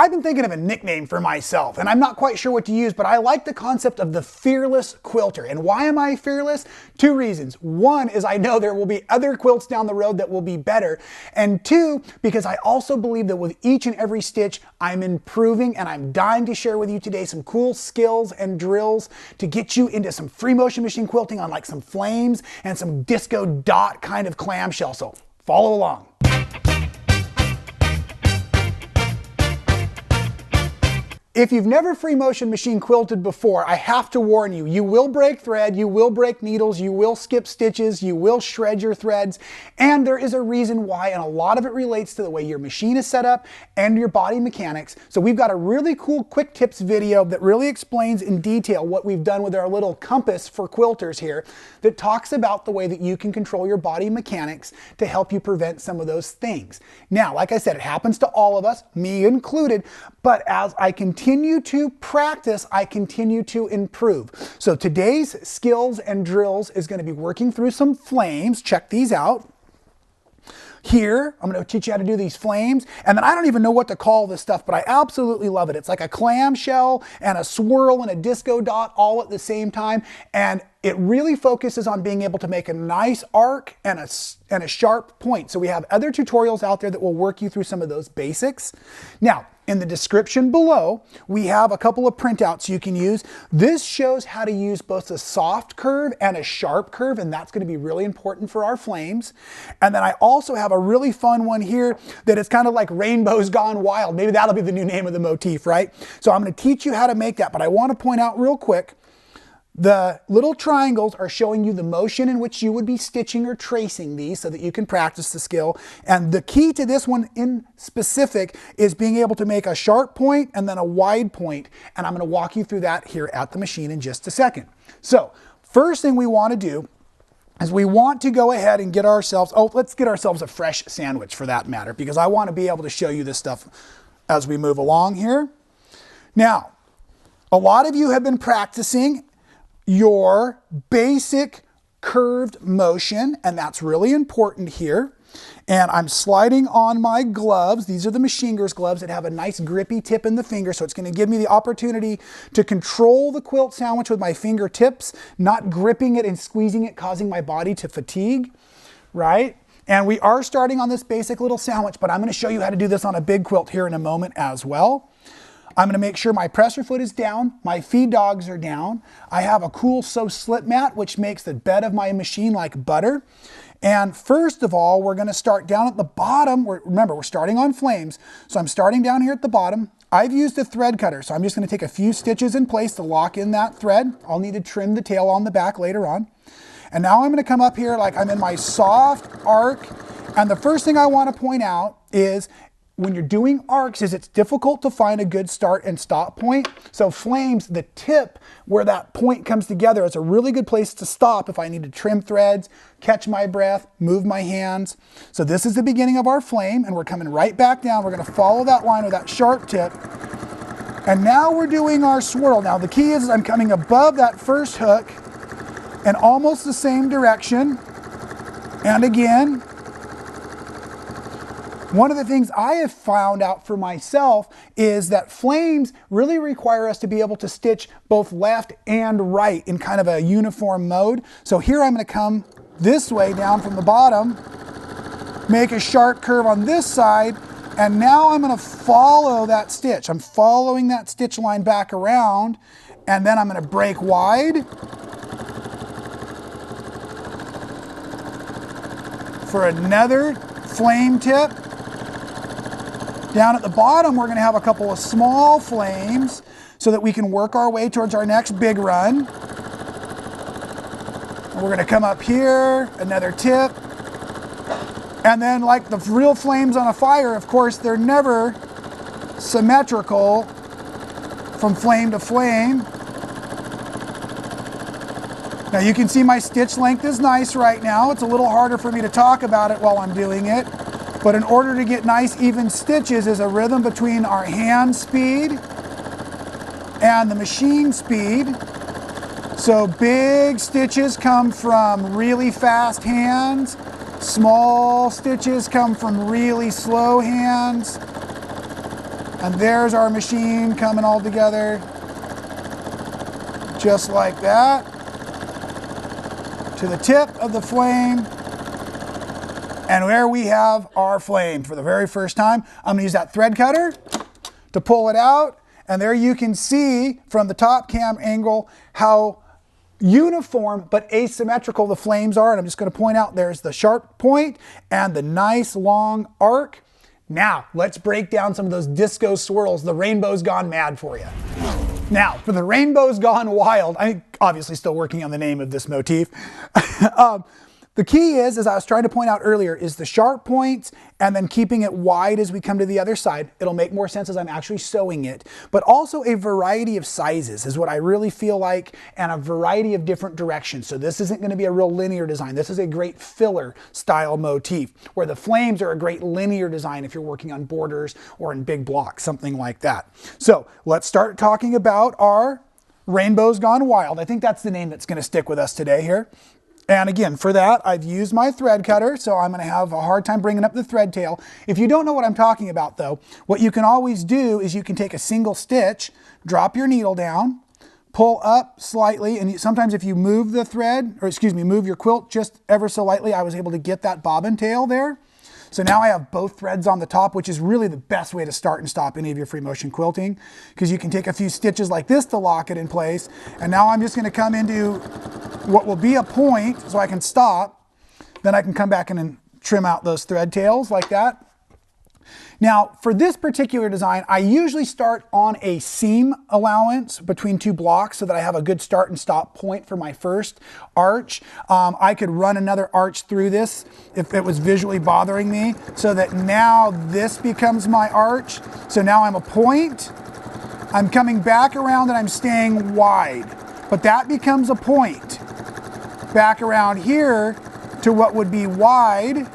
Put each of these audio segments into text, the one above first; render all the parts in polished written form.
I've been thinking of a nickname for myself, and I'm not quite sure what to use, but I like the concept of the fearless quilter. And why am I fearless? Two reasons. One is I know there will be other quilts down the road that will be better. And two, because I also believe that with each and every stitch, I'm improving, and I'm dying to share with you today some cool skills and drills to get you into some free motion machine quilting on like some flames and some disco dot kind of clamshell. So follow along. If you've never free motion machine quilted before, I have to warn you, you will break thread, you will break needles, you will skip stitches, you will shred your threads, and there is a reason why, and a lot of it relates to the way your machine is set up and your body mechanics. So we've got a really cool quick tips video that really explains in detail what we've done with our little compass for quilters here that talks about the way that you can control your body mechanics to help you prevent some of those things. Now, like I said, it happens to all of us, me included, but as I continue to practice, I continue to improve. So today's skills and drills is going to be working through some flames. Check these out. Here, I'm going to teach you how to do these flames, and then I don't even know what to call this stuff, but I absolutely love it. It's like a clamshell and a swirl and a disco dot all at the same time, and it really focuses on being able to make a nice arc and a sharp point. So we have other tutorials out there that will work you through some of those basics. Now, in the description below, we have a couple of printouts you can use. This shows how to use both a soft curve and a sharp curve, and that's going to be really important for our flames. And then I also have a really fun one here that is kind of like Rainbows Gone Wild. Maybe that'll be the new name of the motif, right? So I'm going to teach you how to make that, but I want to point out real quick, the little triangles are showing you the motion in which you would be stitching or tracing these so that you can practice the skill. And the key to this one in specific is being able to make a sharp point and then a wide point. And I'm going to walk you through that here at the machine in just a second. So first thing we want to do is we want to go ahead and get ourselves, let's get ourselves a fresh sandwich for that matter, because I want to be able to show you this stuff as we move along here. Now, a lot of you have been practicing your basic curved motion, and that's really important here. And I'm sliding on my gloves. These are the Machinger's gloves that have a nice grippy tip in the finger, so it's going to give me the opportunity to control the quilt sandwich with my fingertips, not gripping it and squeezing it, causing my body to fatigue, right? And we are starting on this basic little sandwich, but I'm going to show you how to do this on a big quilt here in a moment as well. I'm going to make sure my presser foot is down, my feed dogs are down. I have a cool sew slip mat, which makes the bed of my machine like butter. And first of all, we're going to start down at the bottom. Remember, we're starting on flames. So I'm starting down here at the bottom. I've used a thread cutter, so I'm just going to take a few stitches in place to lock in that thread. I'll need to trim the tail on the back later on. And now I'm going to come up here like I'm in my soft arc. And the first thing I want to point out is when you're doing arcs is it's difficult to find a good start and stop point. So flames, the tip where that point comes together is a really good place to stop if I need to trim threads, catch my breath, move my hands. So this is the beginning of our flame, and we're coming right back down. We're going to follow that line with that sharp tip. And now we're doing our swirl. Now the key is I'm coming above that first hook in almost the same direction. And again, one of the things I have found out for myself is that flames really require us to be able to stitch both left and right in kind of a uniform mode. So here I'm going to come this way down from the bottom, make a sharp curve on this side, and now I'm going to follow that stitch. I'm following that stitch line back around, and then I'm going to break wide for another flame tip. Down at the bottom, we're going to have a couple of small flames so that we can work our way towards our next big run. And we're going to come up here, another tip. And then like the real flames on a fire, of course, they're never symmetrical from flame to flame. Now you can see my stitch length is nice right now. It's a little harder for me to talk about it while I'm doing it. But in order to get nice even stitches is a rhythm between our hand speed and the machine speed. So big stitches come from really fast hands. Small stitches come from really slow hands. And there's our machine coming all together. Just like that. To the tip of the flame. And there we have our flame for the very first time. I'm going to use that thread cutter to pull it out. And there you can see from the top cam angle how uniform but asymmetrical the flames are. And I'm just going to point out there's the sharp point and the nice long arc. Now, let's break down some of those disco swirls. The rainbow's gone mad for you. Now, for the rainbow's gone wild, I'm obviously still working on the name of this motif. The key is, as I was trying to point out earlier, is the sharp points and then keeping it wide as we come to the other side. It'll make more sense as I'm actually sewing it, but also a variety of sizes is what I really feel like, and a variety of different directions. So this isn't going to be a real linear design. This is a great filler style motif, where the flames are a great linear design if you're working on borders or in big blocks, something like that. So let's start talking about our Rainbow's Gone Wild. I think that's the name that's going to stick with us today here. And again, for that, I've used my thread cutter, so I'm going to have a hard time bringing up the thread tail. If you don't know what I'm talking about, though, what you can always do is you can take a single stitch, drop your needle down, pull up slightly, and sometimes if you move the thread, or excuse me, move your quilt just ever so lightly, I was able to get that bobbin tail there. So now I have both threads on the top, which is really the best way to start and stop any of your free motion quilting, because you can take a few stitches like this to lock it in place. And now I'm just going to come into what will be a point so I can stop. Then I can come back in and trim out those thread tails like that. Now, for this particular design, I usually start on a seam allowance between two blocks so that I have a good start and stop point for my first arch. I could run another arch through this if it was visually bothering me, so that now this becomes my arch. So now I'm a point, I'm coming back around and I'm staying wide, but that becomes a point. Back around here to what would be wide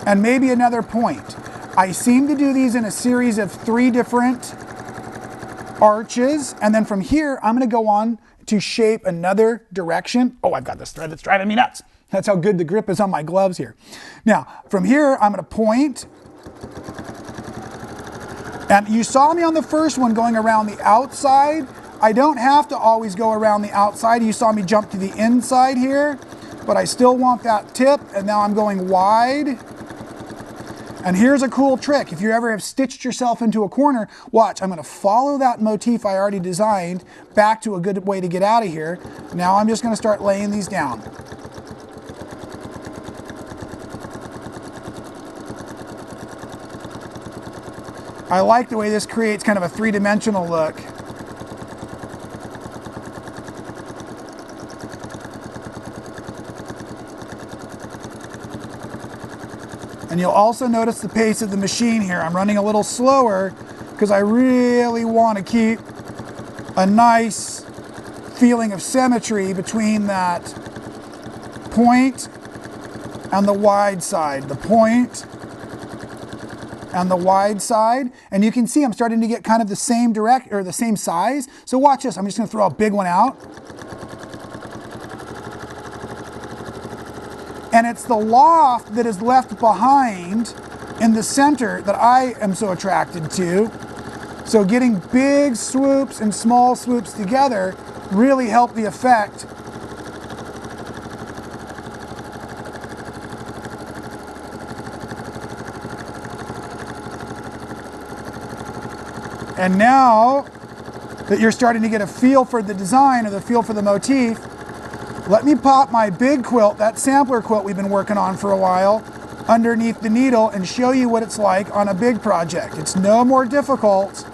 and maybe another point. I seem to do these in a series of 3 different arches, and then from here I'm going to go on to shape another direction. Oh, I've got this thread that's driving me nuts. That's how good the grip is on my gloves here. Now, from here I'm going to point, and you saw me on the first one going around the outside. I don't have to always go around the outside. You saw me jump to the inside here, but I still want that tip, and now I'm going wide. And here's a cool trick. If you ever have stitched yourself into a corner, watch, I'm going to follow that motif I already designed back to a good way to get out of here. Now I'm just going to start laying these down. I like the way this creates kind of a 3-dimensional look. And you'll also notice the pace of the machine here. I'm running a little slower because I really want to keep a nice feeling of symmetry between that point and the wide side. The point and the wide side. And you can see I'm starting to get kind of the same the same size. So watch this. I'm just going to throw a big one out. And it's the loft that is left behind in the center that I am so attracted to. So getting big swoops and small swoops together really help the effect. And now that you're starting to get a feel for the design or the feel for the motif, let me pop my big quilt, that sampler quilt we've been working on for a while, underneath the needle and show you what it's like on a big project. It's no more difficult.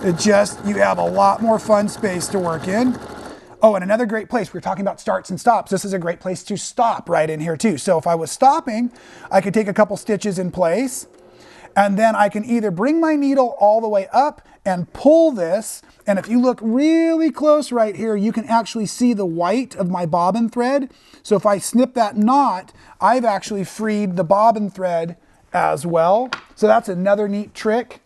It just, you have a lot more fun space to work in. Oh, and another great place, we were talking about starts and stops. This is a great place to stop right in here too. So if I was stopping, I could take a couple stitches in place, and then I can either bring my needle all the way up and pull this, and if you look really close right here, you can actually see the white of my bobbin thread. So if I snip that knot, I've actually freed the bobbin thread as well. So that's another neat trick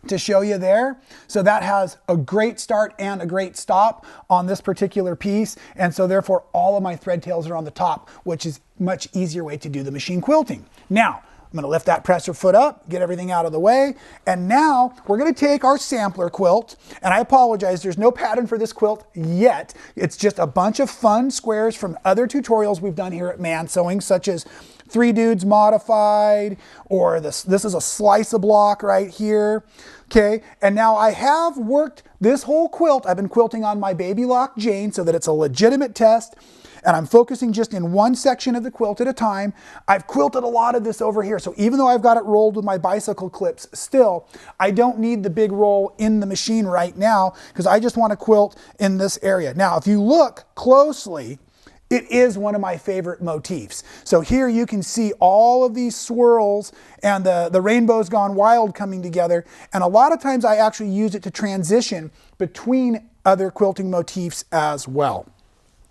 to show you there. So that has a great start and a great stop on this particular piece. And so therefore all of my thread tails are on the top, which is a much easier way to do the machine quilting. Now, I'm gonna lift that presser foot up, get everything out of the way. And now we're gonna take our sampler quilt, and I apologize, there's no pattern for this quilt yet. It's just a bunch of fun squares from other tutorials we've done here at Man Sewing, such as 3 Dudes Modified, or this is a slice of block right here. Okay, and now I have worked this whole quilt. I've been quilting on my Baby Lock Jane so that it's a legitimate test, and I'm focusing just in one section of the quilt at a time. I've quilted a lot of this over here, so even though I've got it rolled with my bicycle clips still, I don't need the big roll in the machine right now because I just want to quilt in this area. Now, if you look closely, it is one of my favorite motifs. So here you can see all of these swirls and the rainbows gone wild coming together. And a lot of times I actually use it to transition between other quilting motifs as well.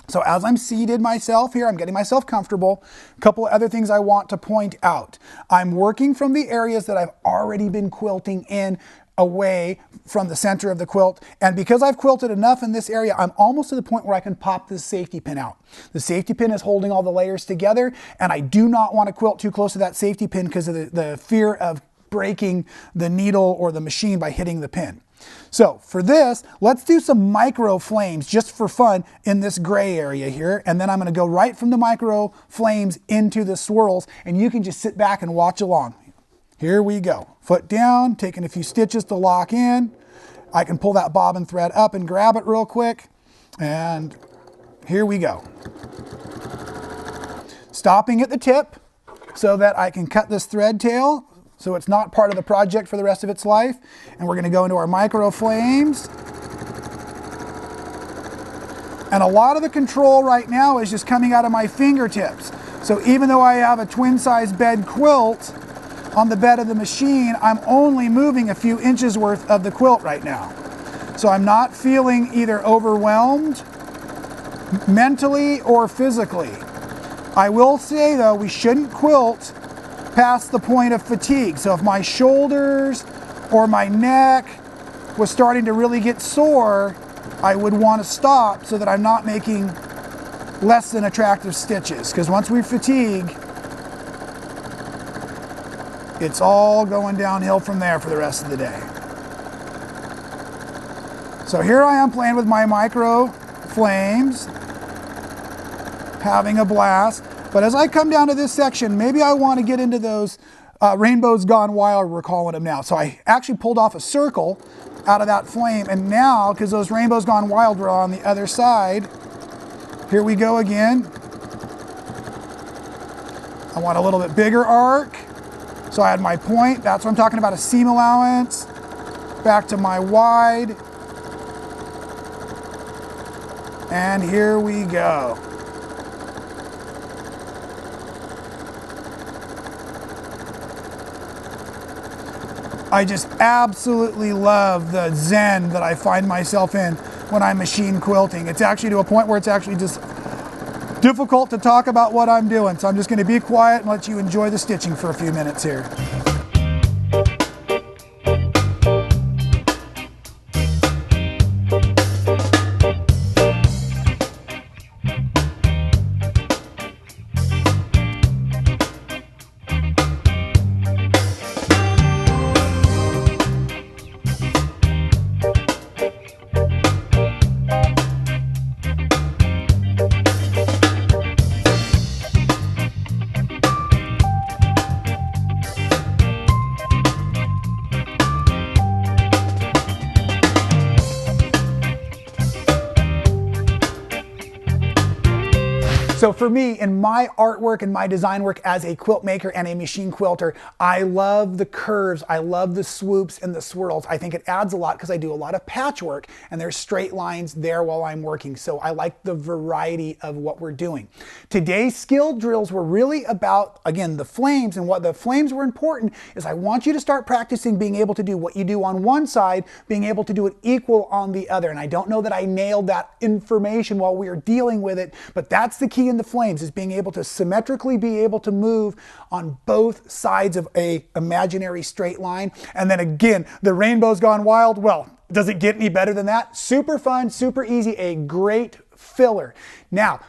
So as I'm seated myself here, I'm getting myself comfortable. A couple of other things I want to point out. I'm working from the areas that I've already been quilting in away from the center of the quilt. And because I've quilted enough in this area, I'm almost to the point where I can pop this safety pin out. The safety pin is holding all the layers together, and I do not want to quilt too close to that safety pin because of the fear of breaking the needle or the machine by hitting the pin. So for this, let's do some micro flames just for fun in this gray area here. And then I'm going to go right from the micro flames into the swirls, and you can just sit back and watch along. Here we go. Foot down, taking a few stitches to lock in. I can pull that bobbin thread up and grab it real quick. And here we go. Stopping at the tip so that I can cut this thread tail so it's not part of the project for the rest of its life. And we're going to go into our micro flames. And a lot of the control right now is just coming out of my fingertips. So even though I have a twin size bed quilt on the bed of the machine, I'm only moving a few inches worth of the quilt right now. So I'm not feeling either overwhelmed mentally or physically. I will say though, we shouldn't quilt past the point of fatigue. So if my shoulders or my neck was starting to really get sore, I would want to stop so that I'm not making less than attractive stitches. Because once we fatigue, it's all going downhill from there for the rest of the day. So here I am playing with my micro flames, having a blast. But as I come down to this section, maybe I want to get into those rainbows gone wild, we're calling them now. So I actually pulled off a circle out of that flame, and now, because those rainbows gone wild were on the other side, here we go again. I want a little bit bigger arc. So I had my point, that's what I'm talking about, a seam allowance, back to my wide, and here we go. I just absolutely love the zen that I find myself in when I'm machine quilting. It's actually to a point where it's actually just difficult to talk about what I'm doing. So I'm just going to be quiet and let you enjoy the stitching for a few minutes here. So for me, in my artwork and my design work as a quilt maker and a machine quilter, I love the curves, I love the swoops and the swirls. I think it adds a lot because I do a lot of patchwork and there's straight lines there while I'm working. So I like the variety of what we're doing. Today's skill drills were really about, again, the flames, and what the flames were important is I want you to start practicing being able to do what you do on one side, being able to do it equal on the other. And I don't know that I nailed that information while we were dealing with it, but that's the key in the flames, is being able to symmetrically be able to move on both sides of a imaginary straight line. And then again, the rainbow's gone wild. Well, does it get any better than that? Super fun, super easy, a great filler. Now,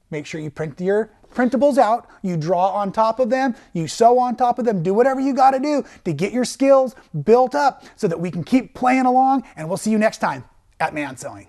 make sure you print your printables out, you draw on top of them, you sew on top of them, do whatever you got to do to get your skills built up so that we can keep playing along, and we'll see you next time at Man Sewing.